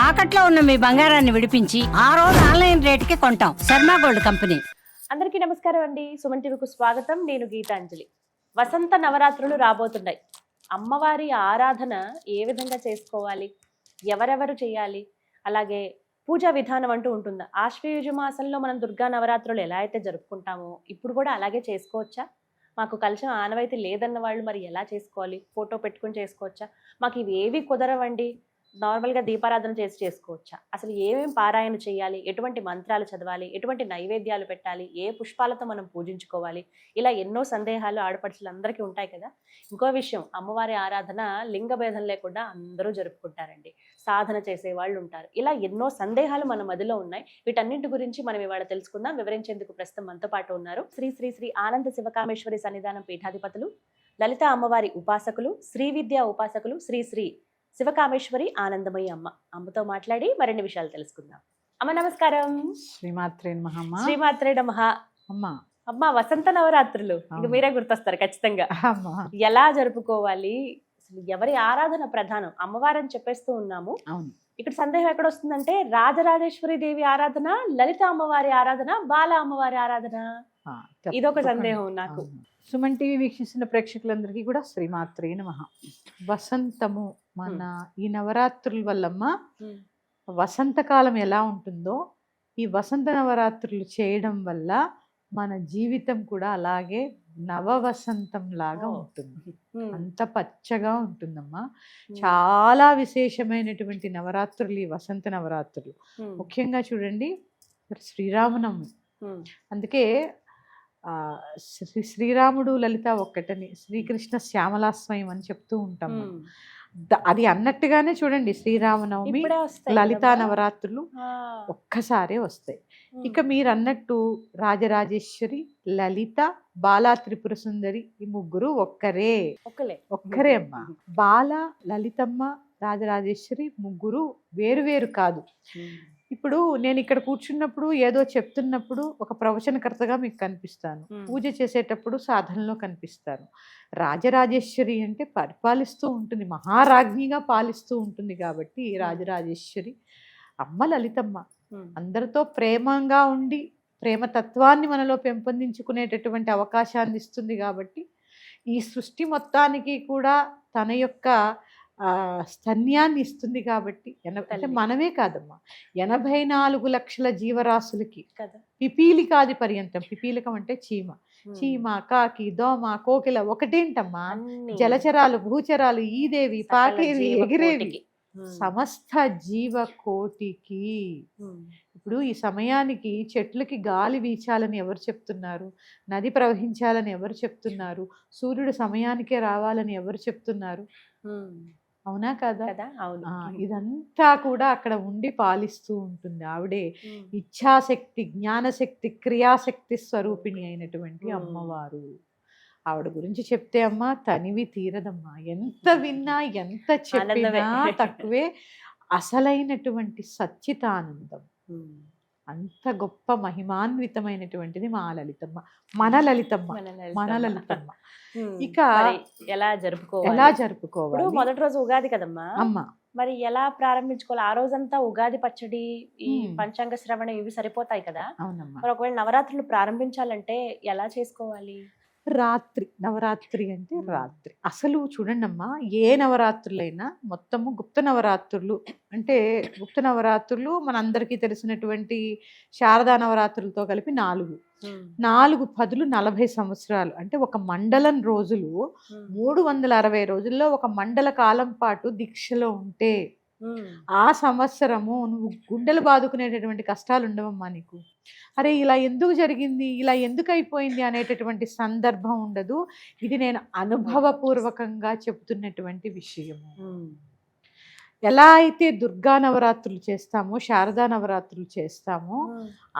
తాకట్లో ఉన్న మీ బంగారాన్ని విడిపించి ఆ రోజు ఆన్లైన్ రేటుకి కొంటాం. Sharma gold company. అందరికీ నమస్కారం అండి. సుమన్ టీవీకు స్వాగతం. నేను గీతాంజలి. వసంత నవరాత్రులు రాబోతున్నాయి. అమ్మవారి ఆరాధన ఏ విధంగా చేసుకోవాలి, ఎవరెవరు చేయాలి, అలాగే పూజా విధానం అంటూ ఉంటుందా? ఆశ్వయుజ మాసంలో మనం దుర్గా నవరాత్రులు ఎలా అయితే జరుపుకుంటామో ఇప్పుడు కూడా అలాగే చేసుకోవచ్చా? మాకు కలశం ఆనవాయితీ లేదన్న వాళ్ళు మరి ఎలా చేసుకోవాలి? ఫోటో పెట్టుకుని చేసుకోవచ్చా? మాకు ఇవి ఏవి కుదరవండి, నార్మల్గా దీపారాధన చేసి చేసుకోవచ్చా? అసలు ఏమేం పారాయణ చేయాలి, ఎటువంటి మంత్రాలు చదవాలి, ఎటువంటి నైవేద్యాలు పెట్టాలి, ఏ పుష్పాలతో మనం పూజించుకోవాలి, ఇలా ఎన్నో సందేహాలు ఆడపడుచులందరికీ ఉంటాయి కదా. ఇంకో విషయం, అమ్మవారి ఆరాధన లింగ భేదం లేకుండా అందరూ జరుపుకుంటారండి. సాధన చేసే వాళ్ళు ఉంటారు. ఇలా ఎన్నో సందేహాలు మన మదిలో ఉన్నాయి. వీటన్నింటి గురించి మనం ఇవాళ తెలుసుకుందాం. వివరించేందుకు ప్రస్తుతం మనతో పాటు ఉన్నారు శ్రీ శ్రీ శ్రీ ఆనంద శివకామేశ్వరి సన్నిధానం పీఠాధిపతులు, లలిత అమ్మవారి ఉపాసకులు, శ్రీ విద్యా ఉపాసకులు శ్రీ శ్రీ శివకామేశ్వరి ఆనందమయ్య అమ్మతో మాట్లాడి మరిన్ని విషయాలు తెలుసుకుందాం. అమ్మ నమస్కారం. శ్రీమాత్రే నమః. శ్రీమాత్రే నమః. అమ్మ వసంత నవరాత్రులు ఇంక మీరే గుర్తొస్తారు ఖచ్చితంగా. ఎలా జరుపుకోవాలి, అసలు ఎవరి ఆరాధన ప్రధానం? అమ్మవారని చెప్పేస్తూ ఉన్నాము. ఇక్కడ సందేహం ఎక్కడ వస్తుందంటే, రాజరాజేశ్వరి దేవి ఆరాధన, లలిత అమ్మవారి ఆరాధన, బాల అమ్మవారి ఆరాధన, ఇదొక సందేహం నాకు. సుమన్ టీవీ వీక్షిస్తున్న ప్రేక్షకులందరికీ కూడా శ్రీమాత్రే నమః. వసంతము మన ఈ నవరాత్రుల వల్లమ్మ వసంతకాలం ఎలా ఉంటుందో ఈ వసంత నవరాత్రులు చేయడం వల్ల మన జీవితం కూడా అలాగే నవ వసంతం లాగా ఉంటుంది. అంత పచ్చగా ఉంటుందమ్మా. చాలా విశేషమైనటువంటి నవరాత్రులు ఈ వసంత నవరాత్రులు. ముఖ్యంగా చూడండి, శ్రీరామనవమి. అందుకే శ్రీరాముడు లలిత ఒక్కటని, శ్రీకృష్ణ శ్యామలాస్వయం అని చెప్తూ ఉంటాం. అది అన్నట్టుగానే చూడండి, శ్రీరామనవమి లలితా నవరాత్రులు ఒక్కసారే వస్తాయి. ఇక మీరు అన్నట్టు రాజరాజేశ్వరి, లలిత, బాలా త్రిపుర సుందరి, ఈ ముగ్గురు ఒక్కరే అమ్మా. బాల, లలితమ్మ, రాజరాజేశ్వరి ముగ్గురు వేరు వేరు కాదు. ఇప్పుడు నేను ఇక్కడ కూర్చున్నప్పుడు ఏదో చెప్తున్నప్పుడు ఒక ప్రవచనకర్తగా మీకు కనిపిస్తాను, పూజ చేసేటప్పుడు సాధనలో కనిపిస్తాను. రాజరాజేశ్వరి అంటే పరిపాలిస్తూ ఉంటుంది, మహారాజ్ఞిగా పాలిస్తూ ఉంటుంది కాబట్టి రాజరాజేశ్వరి. అమ్మ లలితమ్మ అందరితో ప్రేమంగా ఉండి ప్రేమతత్వాన్ని మనలో పెంపొందించుకునేటటువంటి అవకాశాన్ని ఇస్తుంది కాబట్టి ఈ సృష్టి మొత్తానికి కూడా తన యొక్క స్తన్యాన్ని ఇస్తుంది కాబట్టి అంటే మనమే కాదమ్మా, 84 లక్షల జీవరాశులకి పిపీలికాది పర్యంతం. పిపీలికం అంటే చీమ, కాకి, దోమ, కోకిల ఒకటేంటమ్మా, జలచరాలు, భూచరాలు, ఈదేవి, పాకేవి, ఎగిరేవి, సమస్త జీవకోటికి. ఇప్పుడు ఈ సమయానికి చెట్లకి గాలి వీచాలని ఎవరు చెప్తున్నారు? నది ప్రవహించాలని ఎవరు చెప్తున్నారు? సూర్యుడు సమయానికే రావాలని ఎవరు చెప్తున్నారు? అవునా కదా? ఇదంతా కూడా అక్కడ ఉండి పాలిస్తూ ఉంటుంది ఆవిడే. ఇచ్ఛాశక్తి, జ్ఞానశక్తి, క్రియాశక్తి స్వరూపిణి అయినటువంటి అమ్మవారు. ఆవిడ గురించి చెప్తే అమ్మా తనివి తీరదమ్మా. ఎంత విన్నా ఎంత చెప్పినా తక్కువే. అసలైనటువంటి సచ్చితానందం, అంత గొప్ప మహిమాన్వితమైనటువంటిది మా లలితమ్మ, మన లలితమ్మ. ఇక ఎలా జరుపుకోవాలి? మొదటి రోజు ఉగాది కదమ్మా అమ్మ. మరి ఎలా ప్రారంభించుకోవాలి? ఆ రోజంతా ఉగాది పచ్చడి, ఈ పంచాంగ శ్రవణం ఇవి సరిపోతాయి కదా. మరి ఒకవేళ నవరాత్రులు ప్రారంభించాలంటే ఎలా చేసుకోవాలి? నవరాత్రి అంటే రాత్రి. అసలు చూడండి అమ్మా, ఏ నవరాత్రులైనా మొత్తము గుప్త నవరాత్రులు అంటే, గుప్త నవరాత్రులు మనందరికీ తెలిసినటువంటి శారదా నవరాత్రులతో కలిపి 4 పదులు 40 సంవత్సరాలు. అంటే ఒక మండలం రోజులు 360 రోజుల్లో ఒక మండల కాలం పాటు దీక్షలో ఉంటే ఆ సంవత్సరము నువ్వు గుండెలు బాదుకునేటటువంటి కష్టాలు ఉండవమ్మా నీకు. అరే ఇలా ఎందుకు జరిగింది, ఇలా ఎందుకు అయిపోయింది అనేటటువంటి సందర్భం ఉండదు. ఇది నేను అనుభవపూర్వకంగా చెప్తున్నటువంటి విషయము. ఎలా అయితే దుర్గా నవరాత్రులు చేస్తామో, శారదా నవరాత్రులు చేస్తామో,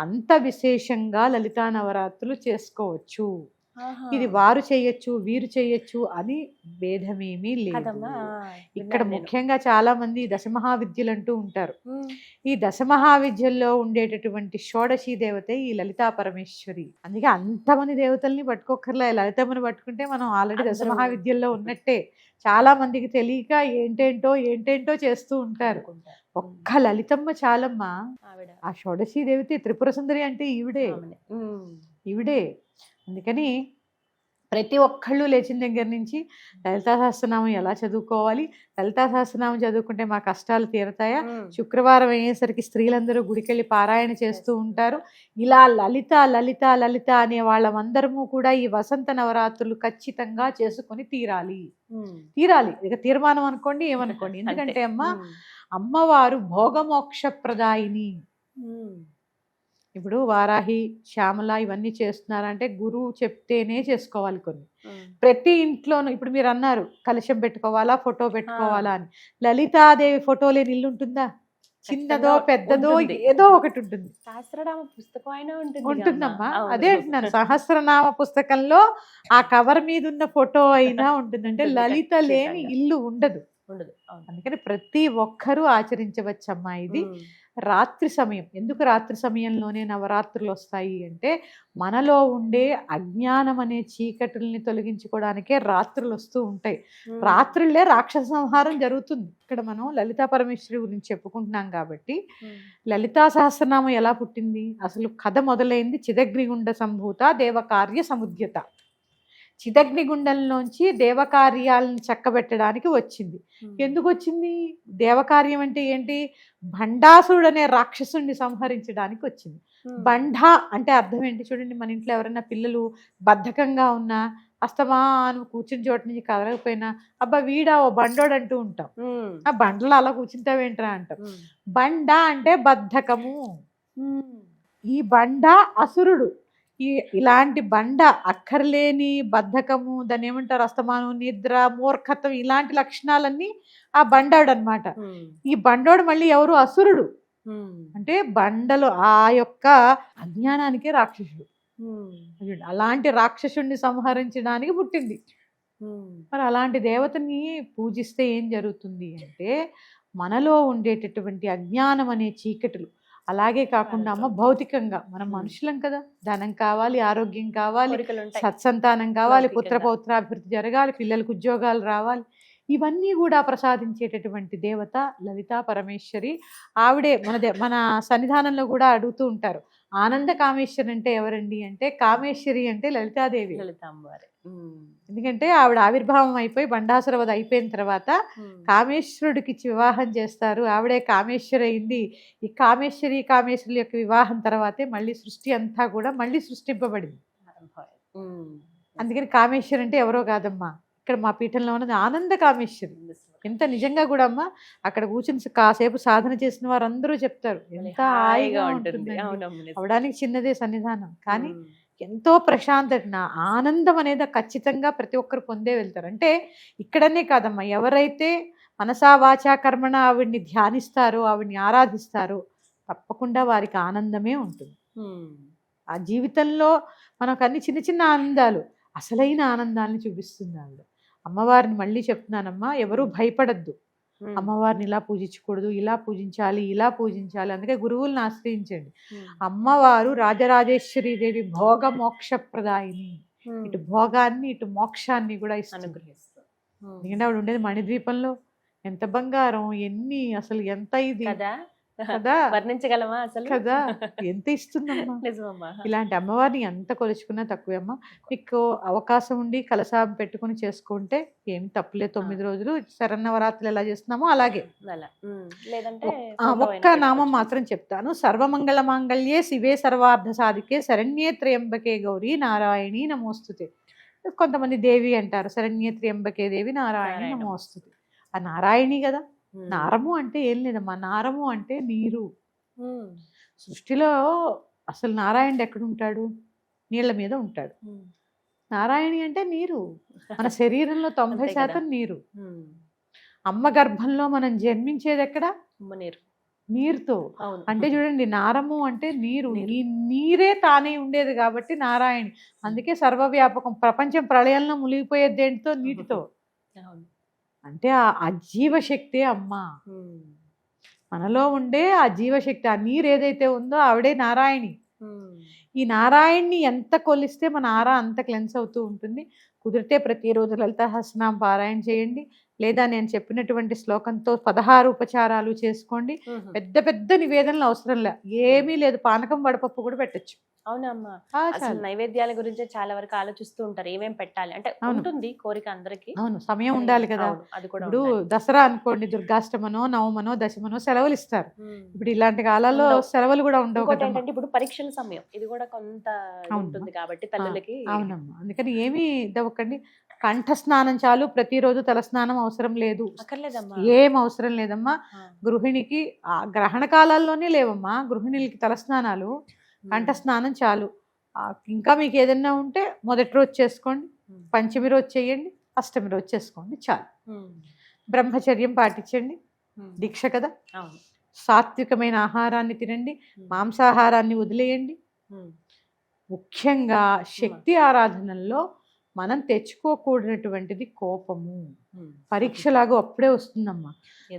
అంత విశేషంగా లలితా నవరాత్రులు చేసుకోవచ్చు. ఇది వారు చేయొచ్చు, వీరు చేయొచ్చు అని భేదమేమీ లేదు. ఇక్కడ ముఖ్యంగా చాలా మంది దశమహావిద్యలు అంటూ ఉంటారు. ఈ దశమహావిద్యల్లో ఉండేటటువంటి షోడశీ దేవత ఈ లలితా పరమేశ్వరి. అందుకే అంతమంది దేవతల్ని పట్టుకోకర్లే, లలితమ్మని పట్టుకుంటే మనం ఆల్రెడీ దశమహావిద్యల్లో ఉన్నట్టే. చాలా మందికి తెలియక ఏంటేంటో చేస్తూ ఉంటారు. అనుకుంటారు. ఒక్క లలితమ్మ చాలమ్మా. ఆవిడ ఆ షోడశీ దేవతే త్రిపుర సుందరి అంటే ఈవిడే. ఆమెనే. ఈవిడే. అందుకని ప్రతి ఒక్కళ్ళు లేచిన దగ్గర నుంచి లలితా సహస్రనామం ఎలా చదువుకోవాలి, లలితా సహస్రనామం చదువుకుంటే మా కష్టాలు తీరతాయా, శుక్రవారం అయ్యేసరికి స్త్రీలందరూ గుడికెళ్ళి పారాయణ చేస్తూ ఉంటారు. ఇలా లలిత లలిత లలిత అనే వాళ్ళమందరము కూడా ఈ వసంత నవరాత్రులు ఖచ్చితంగా చేసుకొని తీరాలి. ఇక తీర్మానం అనుకోండి, ఏమనుకోండి. ఎందుకంటే అమ్మవారు భోగమోక్ష ప్రదాయిని. ఇప్పుడు వారాహి, శ్యామల ఇవన్నీ చేస్తున్నారంటే గురువు చెప్తేనే చేసుకోవాలి. కొన్ని ప్రతి ఇంట్లోనూ ఇప్పుడు మీరు అన్నారు కలశం పెట్టుకోవాలా, ఫోటో పెట్టుకోవాలా అని. లలితాదేవి ఫోటో లేని ఇల్లు ఉంటుందా? చిన్నదో పెద్దదో ఏదో ఒకటి ఉంటుంది. సహస్రనామ పుస్తకం అయినా ఉంటుందమ్మా. అదే అంటున్నాను, సహస్రనామ పుస్తకంలో ఆ కవర్ మీద ఉన్న ఫోటో అయినా ఉంటుంది. అంటే లలిత లేని ఇల్లు ఉండదు. అందుకని ప్రతి ఒక్కరూ ఆచరించవచ్చమ్మా ఇది. రాత్రి సమయం, ఎందుకు రాత్రి సమయంలోనే నవరాత్రులు వస్తాయి అంటే మనలో ఉండే అజ్ఞానం అనే చీకటుల్ని తొలగించుకోవడానికే రాత్రులు వస్తూ ఉంటాయి. రాత్రులే రాక్షస సంహారం జరుగుతుంది. ఇక్కడ మనం లలితా పరమేశ్వరి గురించి చెప్పుకుంటున్నాం కాబట్టి లలితా సహస్రనామం ఎలా పుట్టింది? అసలు కథ మొదలైంది చిదగ్నిగుండ సంభూత దేవకార్య సముద్యత. చిదగ్నిగుండంలోంచి దేవకార్యాలను చక్కబెట్టడానికి వచ్చింది. ఎందుకు వచ్చింది? దేవకార్యం అంటే ఏంటి? భండాసురుడు అనే రాక్షసుడిని సంహరించడానికి వచ్చింది. బండ అంటే అర్థం ఏంటి? చూడండి, మన ఇంట్లో ఎవరైనా పిల్లలు బద్ధకంగా ఉన్నా, అస్తమాను కూర్చుని చోటు నుంచి కదలకపోయినా, అబ్బా వీడా ఓ బండోడు అంటూ ఉంటాం. ఆ బండలో అలా కూర్చుంటావేంట్రా అంటాం. బండ అంటే బద్ధకము. ఈ బండ అసురుడు. ఇలాంటి బండ అక్కర్లేని బద్ధకము, దాన్ని ఏమంటారు, అస్తమానం, నిద్ర, మూర్ఖత్వం, ఇలాంటి లక్షణాలన్నీ ఆ బండాడు అనమాట. ఈ బండోడు మళ్ళీ ఎవరు? అసురుడు. అంటే బండలు ఆ యొక్క అజ్ఞానానికే రాక్షసుడు. అలాంటి రాక్షసుడిని సంహరించడానికి పుట్టింది. మరి అలాంటి దేవతని పూజిస్తే ఏం జరుగుతుంది అంటే మనలో ఉండేటటువంటి అజ్ఞానం అనే చీకటులు, అలాగే కాకుండా అమ్మ భౌతికంగా మనం మనుషులం కదా, ధనం కావాలి, ఆరోగ్యం కావాలి, సత్సంతానం కావాలి, పుత్రపౌత్రాభివృద్ధి జరగాలి, పిల్లలకు ఉద్యోగాలు రావాలి, ఇవన్నీ కూడా ప్రసాదించేటటువంటి దేవత లలితా పరమేశ్వరి. ఆవిడే మన సన్నిధానంలో కూడా అడుగుతూ ఉంటారు, ఆనంద కామేశ్వరి అంటే ఎవరండి అంటే, కామేశ్వరి అంటే లలితాదేవి, లలితాంబారి. ఎందుకంటే ఆవిడ ఆవిర్భావం అయిపోయి బండాసురవధ అయిపోయిన తర్వాత కామేశ్వరుడికి ఇచ్చి వివాహం చేస్తారు. ఆవిడే కామేశ్వరి అయింది. ఈ కామేశ్వరుల యొక్క వివాహం తర్వాతే మళ్ళీ సృష్టి అంతా కూడా మళ్ళీ సృష్టింపబడింది. అందుకని కామేశ్వరి అంటే ఎవరో కాదమ్మా, ఇక్కడ మా పీఠంలో ఉన్నది ఆనంద కామేశ్వరి. ఎంత నిజంగా కూడా అమ్మ, అక్కడ కూర్చుని కాసేపు సాధన చేసిన వారందరూ చెప్తారు ఎంత హాయిగా ఉంటుంది. అవడానికి చిన్నదే సన్నిధానం, కానీ ఎంతో ప్రశాంతత, ఆనందం అనేది ఖచ్చితంగా ప్రతి ఒక్కరు పొందే వెళ్తారు. అంటే ఇక్కడనే కాదమ్మా, ఎవరైతే మనసా వాచా కర్మణ ఆవిడ్ని ధ్యానిస్తారో, ఆవిడ్ని ఆరాధిస్తారో, తప్పకుండా వారికి ఆనందమే ఉంటుంది. ఆ జీవితంలో మనకు అన్ని చిన్న చిన్న ఆనందాలు, అసలైన ఆనందాన్ని చూపిస్తుంది ఆవిడ. అమ్మవారిని మళ్ళీ చెప్తున్నానమ్మా, ఎవరూ భయపడద్దు. అమ్మవారిని ఇలా పూజించకూడదు, ఇలా పూజించాలి, ఇలా పూజించాలి. అందుకే గురువులను ఆశ్రయించండి. అమ్మవారు రాజరాజేశ్వరి దేవి భోగ మోక్ష ప్రదాయిని. ఇటు భోగాన్ని ఇటు మోక్షాన్ని కూడా అనుగ్రహిస్తారు. ఎందుకంటే ఆవిడ ఉండేది మణిద్వీపంలో. ఎంత బంగారం, ఎన్ని, అసలు ఎంత ఇది కదా, వర్ణించగలమా అసలు కదా, ఎంత ఇస్తుందమ్మా. ఇలాంటి అమ్మవారిని ఎంత కొలుచుకున్నా తక్కువే అమ్మా. మీకు అవకాశం ఉండి కలశాం పెట్టుకుని చేసుకుంటే ఏమి తప్పులే. 9 రోజులు శరన్నవరాత్రులు ఎలా చేస్తున్నామో అలాగే. ఒక్క నామం మాత్రం చెప్తాను, సర్వమంగళ మాంగళ్యే శివే సర్వార్థ సాధికే శరణ్యే త్రయంబకే గౌరీ నారాయణి నమోస్తుతే. కొంతమంది దేవి అంటారు, శరణ్యే త్రయంబకే దేవి నారాయణి నమోస్తుతే. ఆ నారాయణి కదా. నారము అంటే ఏం లేదమ్మా, నారము అంటే నీరు. సృష్టిలో అసలు నారాయణుడు ఎక్కడుంటాడు? నీళ్ల మీద ఉంటాడు. నారాయణి అంటే నీరు. మన శరీరంలో 90% నీరు. అమ్మ గర్భంలో మనం జన్మించేది ఎక్కడ? నీరుతో. అంటే చూడండి, నారము అంటే నీరు. ఈ నీరే తానే ఉండేది కాబట్టి నారాయణి. అందుకే సర్వవ్యాపకం. ప్రపంచం ప్రళయంలో మునిగిపోయేది దేంతో? నీటితో. అంటే ఆ జీవశక్తే అమ్మ. మనలో ఉండే ఆ జీవశక్తి, ఆ నీరు ఏదైతే ఉందో ఆవిడే నారాయణి. ఈ నారాయణ్ణి ఎంత కొలిస్తే మన ఆరా అంత క్లెన్స్ అవుతూ ఉంటుంది. కుదిరితే ప్రతిరోజు లలితా సహస్రనామ పారాయణ చేయండి, లేదా నేను చెప్పినటువంటి శ్లోకంతో 16 ఉపచారాలు చేసుకోండి. పెద్ద పెద్ద నివేదనలు అవసరం లే, ఏమీ లేదు, పానకం వడపప్పు కూడా పెట్టచ్చు. అవునమ్మా, అసలు నైవేద్యాల గురించి చాలా వరకు ఆలోచిస్తూ ఉంటారు, ఏమేం పెట్టాలి అంటే. ఉంటుంది కోరిక అందరికి. అవును, సమయం ఉండాలి కదా. అది కూడా ఇప్పుడు దసరా అనుకోండి, దుర్గాష్టమనో నవమనో దశమనో సెలవులు ఇస్తారు. ఇప్పుడు ఇలాంటి కాలాల్లో సెలవులు కూడా ఉండవు కదా. ఏంటంటే ఇప్పుడు పరీక్షల సమయం, ఇది కూడా కొంత ఉంటుంది కాబట్టి తల్లులకి. అవునమ్మా, అందుకని ఏమీ ఇదవ్వకండి. కంఠ స్నానం చాలు, ప్రతిరోజు తల స్నానం అవసరం లేదు, ఏం అవసరం లేదమ్మా. గృహిణికి గ్రహణ కాలాల్లోనే లేవమ్మా గృహిణులకి తల స్నానాలు, కంఠ స్నానం చాలు. ఇంకా మీకు ఏదైనా ఉంటే మొదటి రోజు చేసుకోండి, పంచమి రోజు చేయండి, అష్టమి రోజు చేసుకోండి, చాలు. బ్రహ్మచర్యం పాటించండి, దీక్ష కదా. సాత్వికమైన ఆహారాన్ని తినండి, మాంసాహారాన్ని వదిలేయండి. ముఖ్యంగా శక్తి ఆరాధనల్లో మనం తెచ్చుకోకూడనటువంటిది కోపము. పరీక్షలాగా అప్పుడే వస్తుందమ్మా,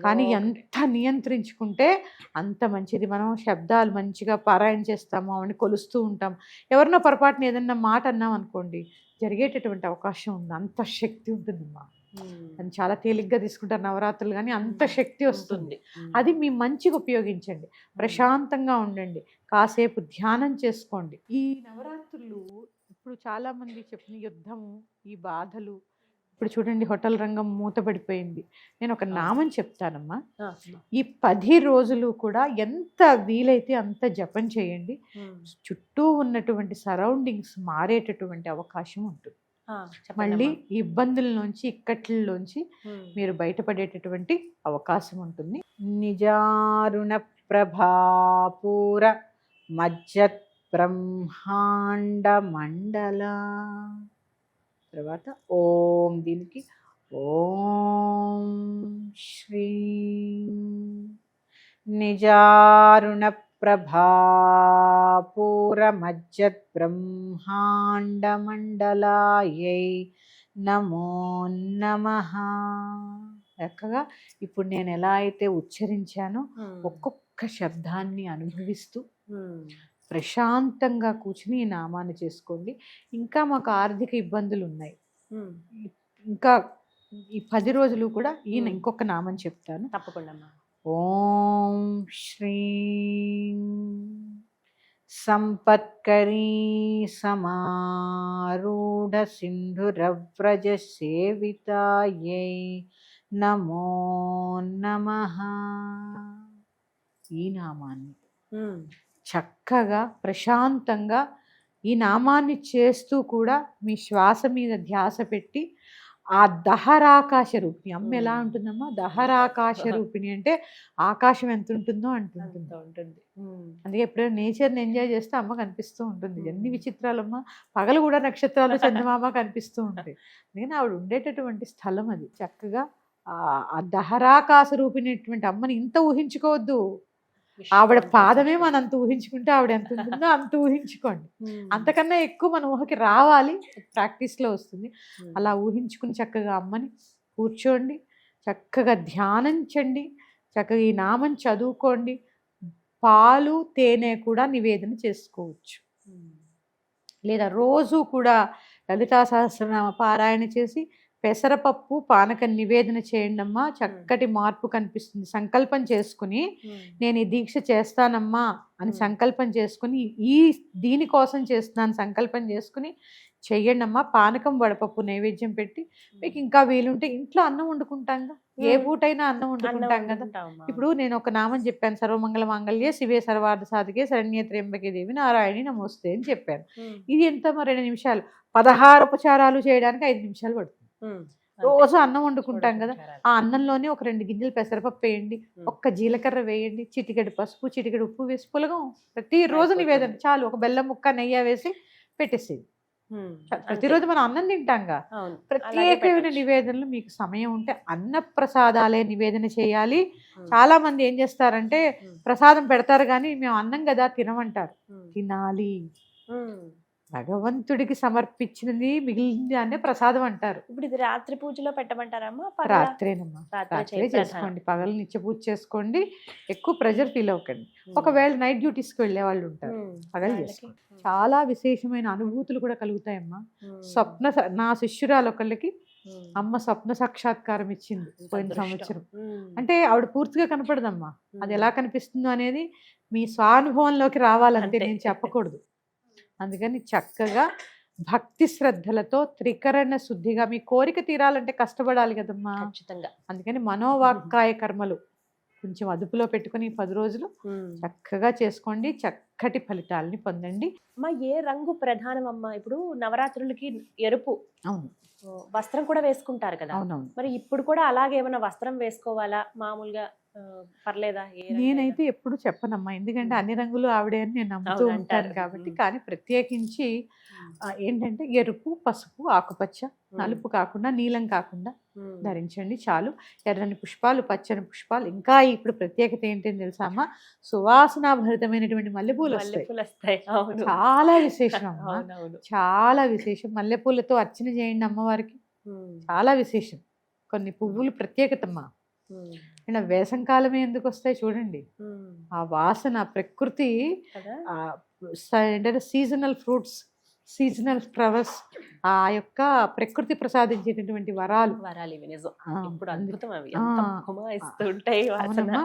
కానీ ఎంత నియంత్రించుకుంటే అంత మంచిది. మనం శబ్దాలు మంచిగా పారాయణ చేస్తాము, అవన్నీ కొలుస్తూ ఉంటాం. ఎవరినో పొరపాటున ఏదన్నా మాట అన్నాం అనుకోండి, జరిగేటటువంటి అవకాశం ఉంది. అంత శక్తి ఉంటుందమ్మా. అని చాలా తేలిగ్గా తీసుకుంటారు నవరాత్రులు, కానీ అంత శక్తి వస్తుంది. అది మీ మంచిగా ఉపయోగించండి, ప్రశాంతంగా ఉండండి, కాసేపు ధ్యానం చేసుకోండి. ఈ నవరాత్రులు ఇప్పుడు చాలా మంది చెప్పిన యుద్ధము, ఈ బాధలు, ఇప్పుడు చూడండి హోటల్ రంగం మూతపడిపోయింది. నేను ఒక నామం చెప్తానమ్మా, ఈ 10 రోజులు కూడా ఎంత వీలైతే అంత జపం చేయండి. చుట్టూ ఉన్నటువంటి సరౌండింగ్స్ మారేటటువంటి అవకాశం ఉంటుంది. మళ్ళీ ఇబ్బందుల్లోంచి ఇక్కట్లలోంచి మీరు బయటపడేటటువంటి అవకాశం ఉంటుంది. నిజారుణ ప్రభాపూర మజ్జత్ బ్రహ్మాండ మండల. తర్వాత ఓం, దీనికి ఓం శ్రీ నిజారుణ ప్రభాపూర మజ్జత్ బ్రహ్మాండ మండలాయై నమో నమః. చక్కగా ఇప్పుడు నేను ఎలా అయితే ఉచ్చరించానో ఒక్కొక్క శబ్దాన్ని అనుభవిస్తూ ప్రశాంతంగా కూర్చుని ఈ నామాన్ని చేసుకోండి. ఇంకా మాకు ఆర్థిక ఇబ్బందులు ఉన్నాయి, ఇంకా ఈ 10 రోజులు కూడా ఇంకొక నామం చెప్తాను తప్పకుండా. ఓం శ్రీ సంపత్కరీ సమారూఢ సింధురవ్రజ సేవితాయై నమో నమః. ఈ నామాన్ని చక్కగా ప్రశాంతంగా ఈ నామాన్ని చేస్తూ కూడా మీ శ్వాస మీద ధ్యాస పెట్టి ఆ దహరాకాశ రూపిణి, అమ్మ ఎలా ఉంటుందమ్మా, దహరాకాశ రూపిణి అంటే ఆకాశం ఎంత ఉంటుందో అంటుంటుంది. అందుకే ఎప్పుడైనా నేచర్ని ఎంజాయ్ చేస్తే అమ్మ కనిపిస్తూ ఉంటుంది. ఎన్ని విచిత్రాలమ్మా, పగలు కూడా నక్షత్రాలు చందమామ కనిపిస్తూ ఉంటాయి. అందుకని ఆవిడ ఉండేటటువంటి స్థలం అది. చక్కగా ఆ దహరాకాశ రూపిణిటువంటి అమ్మని ఇంత ఊహించుకోవద్దు, ఆవిడ పాదమే మనం అంత ఊహించుకుంటే ఆవిడ ఎంత ఉంటుందో అంత ఊహించుకోండి. అంతకన్నా ఎక్కువ మన ఊహకి రావాలి, ప్రాక్టీస్లో వస్తుంది. అలా ఊహించుకుని చక్కగా అమ్మని కూర్చోండి, చక్కగా ధ్యానించండి, చక్కగా ఈ నామం చదువుకోండి. పాలు తేనె కూడా నివేదన చేసుకోవచ్చు, లేదా రోజు కూడా లలితా సహస్రనామ పారాయణ చేసి పెసరపప్పు పానకం నివేదన చేయండి అమ్మా. చక్కటి మార్పు కనిపిస్తుంది. సంకల్పం చేసుకుని నేను ఈ దీక్ష చేస్తానమ్మా అని సంకల్పం చేసుకుని, దీనికోసం చేస్తున్నాను సంకల్పం చేసుకుని చెయ్యండి అమ్మా. పానకం వడపప్పు నైవేద్యం పెట్టి, మీకు ఇంకా వీలుంటే ఇంట్లో అన్నం వండుకుంటాం కదా, ఏ పూటైనా అన్నం వండుకుంటాం కదా. ఇప్పుడు నేను ఒక నామం చెప్పాను, సర్వమంగళ మాంగళ్యే శివే సర్వార్థ సాధకే శరణ్యే త్ర్యంబకే దేవి నారాయణి నమోస్తే అని చెప్పాను. ఇది ఎంత 2 నిమిషాలు, 16 ఉపచారాలు చేయడానికి 5 నిమిషాలు పడుతుంది. రోజు అన్నం వండుకుంటాం కదా, ఆ అన్నంలోనే ఒక 2 గింజలు పెసరపప్పు వేయండి, ఒక్క జీలకర్ర వేయండి, చిటికెడు పసుపు, చిటికెడు ఉప్పు వేసి పులగం ప్రతిరోజు నివేదన చాలు. ఒక బెల్లం ముక్క నెయ్యి వేసి పెట్టేసేది. ప్రతిరోజు మనం అన్నం తింటాంగా. ప్రత్యేకమైన నివేదనలు మీకు సమయం ఉంటే అన్నప్రసాదాలే నివేదన చేయాలి. చాలా మంది ఏం చేస్తారంటే ప్రసాదం పెడతారు కానీ మేము అన్నం కదా తినమంటారు. తినాలి, భగవంతుడికి సమర్పించినది మిగిలింది అనే ప్రసాదం అంటారు. ఇప్పుడు ఇది రాత్రి పూజలో పెట్టమంటారమ్మా? రాత్రేనమ్మా, రాత్రే చేసుకోండి. పగలు నిత్య పూజ చేసుకోండి, ఎక్కువ ప్రెజర్ ఫీల్ అవ్వకండి. ఒకవేళ నైట్ డ్యూటీస్కి వెళ్ళే వాళ్ళు ఉంటారు, పగలు వాళ్ళకి? చేసుకోండి. చాలా విశేషమైన అనుభూతులు కూడా కలుగుతాయమ్మా. నా శిష్యురాలు ఒకళ్ళకి అమ్మ స్వప్న సాక్షాత్కారం ఇచ్చింది పోయిన సంవత్సరం. అంటే ఆవిడ పూర్తిగా కనపడదమ్మా, అది ఎలా కనిపిస్తుందో అనేది మీ స్వానుభవంలోకి రావాలంటే, అంతే. నేను చెప్పకూడదు. అందుకని చక్కగా భక్తి శ్రద్ధలతో త్రికరణ శుద్ధిగా మీ కోరిక తీరాలంటే కష్టపడాలి కదమ్మా. ఖచ్చితంగా. అందుకని మనోవాక్కాయ కర్మలు కొంచెం అదుపులో పెట్టుకుని 10 రోజులు చక్కగా చేసుకోండి, చక్కటి ఫలితాలని పొందండి. అమ్మ, ఏ రంగు ప్రధానం అమ్మా? ఇప్పుడు నవరాత్రులకి ఎరుపు అవును, వస్త్రం కూడా వేసుకుంటారు కదా, అవునవును. మరి ఇప్పుడు కూడా అలాగే ఏమైనా వస్త్రం వేసుకోవాలా మామూలుగా? పర్లేదా? ఏ రంగు నేనైతే ఎప్పుడు చెప్పనమ్మా, ఎందుకంటే అన్ని రంగులు ఆవిడే అని నేను నమ్ముతూ అవును ఉంటాను అంటారు. కాబట్టి. కానీ ప్రత్యేకించి ఏంటంటే ఎరుపు, పసుపు, ఆకుపచ్చ, నలుపు కాకుండా నీలం కాకుండా ధరించండి చాలు. ఎర్రని పుష్పాలు, పచ్చని పుష్పాలు, ఇంకా ఇప్పుడు ప్రత్యేకత ఏంటని తెలుసా అమ్మా, సువాసనాభరితమైనటువంటి మల్లెపూలు వస్తాయి. మల్లెపూలు వస్తాయి. అవును. చాలా విశేషం అమ్మా, అవునవును. చాలా విశేషం. మల్లెపూలతో అర్చన చేయండి అమ్మవారికి, చాలా విశేషం. కొన్ని పువ్వులు ప్రత్యేకతమ్మా. అండ్ వేసంకాలమే ఎందుకు వస్తాయి చూడండి, ఆ వాసన ప్రకృతి, కదా. ఏంటంటే సీజనల్ ఫ్రూట్స్, సీజనల్ ఫ్లవర్స్, ఆ యొక్క ప్రకృతి ప్రసాదించేటటువంటి వరాలు. వరాలు ఇవి నిజం. ఆ, ఇప్పుడు అందు- అద్భుతం అవి, ఆ, ఎంత గుమాయిస్తూ ఉంటాయి వాసన. అవునమ్మా.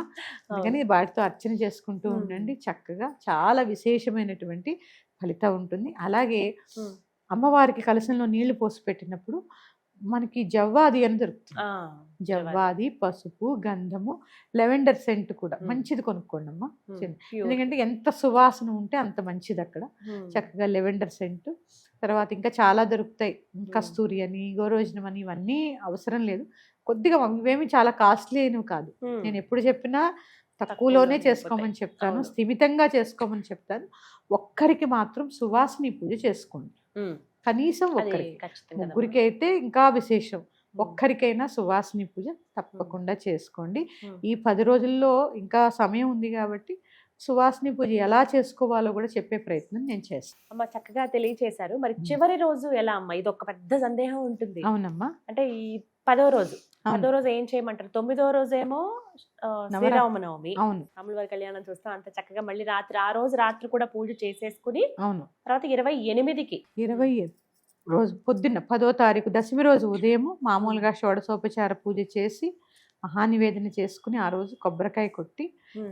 అందుకని వాటితో అర్చన చేసుకుంటూ ఉండండి చక్కగా, చాలా విశేషమైనటువంటి ఫలితం ఉంటుంది. అలాగే అమ్మవారికి కలశంలో నీళ్లు పోసి పెట్టినప్పుడు మనకి జవ్వాది అని దొరుకుతుంది. జవ్వాది, పసుపు, గంధము, లెవెండర్ సెంట్ కూడా మంచిది కొనుక్కోండి అమ్మా. ఎందుకంటే ఎంత సువాసన ఉంటే అంత మంచిది అక్కడ. చక్కగా లెవెండర్ సెంట్, తర్వాత ఇంకా చాలా దొరుకుతాయి, కస్తూరి అని, గోరోజనం అని, ఇవన్నీ అవసరం లేదు. కొద్దిగా ఇవేమి చాలా కాస్ట్లీ అయినవి కాదు. నేను ఎప్పుడు చెప్పినా తక్కువలోనే చేసుకోమని చెప్తాను, స్థిమితంగా చేసుకోమని చెప్తాను. ఒక్కరికి మాత్రం సువాసిని పూజ చేసుకోండి, కనీసం ఒక్కరికి. ముగ్గురికి అయితే ఇంకా విశేషం, ఒక్కరికైనా సువాసిని పూజ తప్పకుండా చేసుకోండి. ఈ 10 రోజుల్లో ఇంకా సమయం ఉంది కాబట్టి సువాసిని పూజ ఎలా చేసుకోవాలో కూడా చెప్పే ప్రయత్నం నేను చేస్తాను. అమ్మ, చక్కగా తెలియచేశారు. మరి చివరి రోజు ఎలా అమ్మ? ఇది ఒక పెద్ద సందేహం ఉంటుంది. అవునమ్మా. అంటే ఈ 10వ రోజు, 10వ రోజు ఏం చేయమంటారు? 9వ రోజు ఏమో శ్రీరామనవమి, అవును, రాముల వారి కళ్యాణం చూస్తాం. అంత చక్కగా మళ్ళీ రాత్రి, ఆ రోజు రాత్రి కూడా పూజ చేసేసుకుని అవును, తర్వాత 28కి 20 రోజు పొద్దున్న 10వ తారీఖు దశమి రోజు ఉదయం మామూలుగా షోడశోపచార పూజ చేసి మహానివేదన చేసుకుని ఆ రోజు కొబ్బరికాయ కొట్టి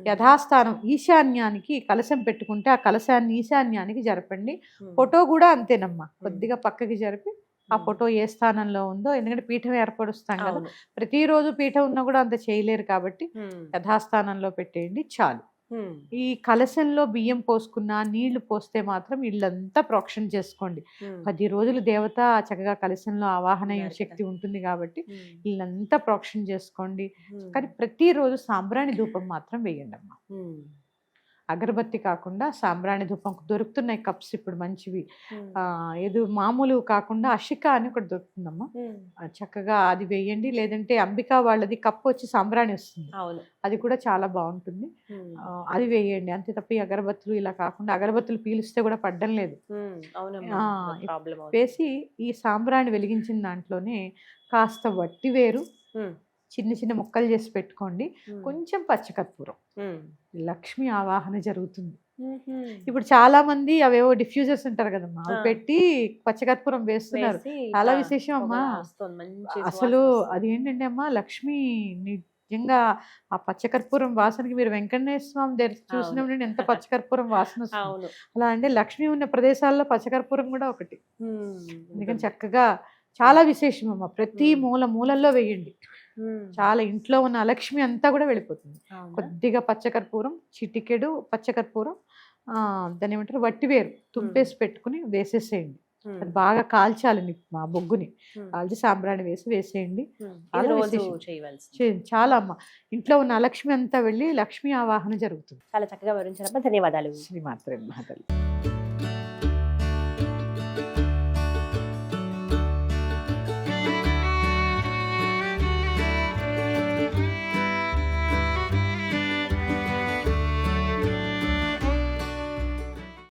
యథాస్థానం ఈశాన్యానికి కలశం పెట్టుకుంటే ఆ కలశాన్ని ఈశాన్యానికి జరపండి. ఫోటో కూడా అంతేనమ్మా, కొద్దిగా పక్కకి జరిపి ఆ ఫోటో ఏ స్థానంలో ఉందో, ఎందుకంటే పీఠం ఏర్పరుస్తాం కదా, ప్రతిరోజు పీఠం ఉన్నా కూడా అంత చేయలేరు కాబట్టి యథాస్థానంలో పెట్టేయండి చాలు. ఈ కలశంలో బియ్యం పోసుకున్న, నీళ్లు పోస్తే మాత్రం ఇల్లంతా ప్రోక్షణ చేసుకోండి. 10 రోజులు దేవత చక్కగా కలశంలో ఆవాహన శక్తి ఉంటుంది కాబట్టి ఇల్లంతా ప్రోక్షణ చేసుకోండి. కానీ ప్రతిరోజు సాంబ్రాణి ధూపం మాత్రం వేయండి అమ్మా. అగరబత్తి కాకుండా సాంబ్రాణి ధూపం దొరుకుతున్నాయి కప్స్ ఇప్పుడు మంచివి. ఏదో మామూలు కాకుండా అషిక అని ఒకటి దొరుకుతుందమ్మా, చక్కగా అది వేయండి. లేదంటే అంబికా వాళ్ళది కప్పు వచ్చి సాంబ్రాణి వస్తుంది, అది కూడా చాలా బాగుంటుంది, అది వేయండి. అంతే తప్ప ఈ అగరబత్తులు ఇలా కాకుండా, అగరబత్తులు పీలిస్తే కూడా పడ్డం లేదు. వేసి ఈ సాంబ్రాణి వెలిగించిన దాంట్లోనే కాస్త వట్టివేరు చిన్న చిన్న ముక్కలు చేసి పెట్టుకోండి, కొంచెం పచ్చకర్పూరం, లక్ష్మి ఆవాహన జరుగుతుంది. ఇప్పుడు చాలా మంది అవేవో డిఫ్యూజర్స్ అంటారు కదమ్మా, అవి పెట్టి పచ్చకర్పూరం వేస్తున్నారు, చాలా విశేషం అమ్మా. అసలు అది ఏంటంటే అమ్మా, లక్ష్మి నిజంగా ఆ పచ్చకర్పూరం వాసనకి మీరు వెంకటేశ్వర స్వామి దగ్గర చూసినప్పుడు ఎంత పచ్చకర్పూరం వాసన వస్తుంది. అలా అంటే లక్ష్మి ఉన్న ప్రదేశాల్లో పచ్చకర్పూరం కూడా ఒకటి. అందుకని చక్కగా చాలా విశేషం అమ్మ, ప్రతి మూలల్లో వేయండి, చాలా ఇంట్లో ఉన్న అలక్ష్మి అంతా కూడా వెళ్ళిపోతుంది. కొద్దిగా పచ్చకర్పూరం, చిటికెడు పచ్చకర్పూరం, దాని ఏమంటారు వట్టివేరు తుంపేసి పెట్టుకుని వేసేసేయండి. అది బాగా కాల్చాలి, మా బొగ్గుని కాల్చి సాంబ్రాణి వేసేయండి. చాలా అమ్మ, ఇంట్లో ఉన్న అలక్ష్మి అంతా వెళ్ళి లక్ష్మీ ఆవాహన జరుగుతుంది. చాలా చక్కగా వివరించారమ్మా, ధన్యవాదాలు. శ్రీమాత్రే నమః.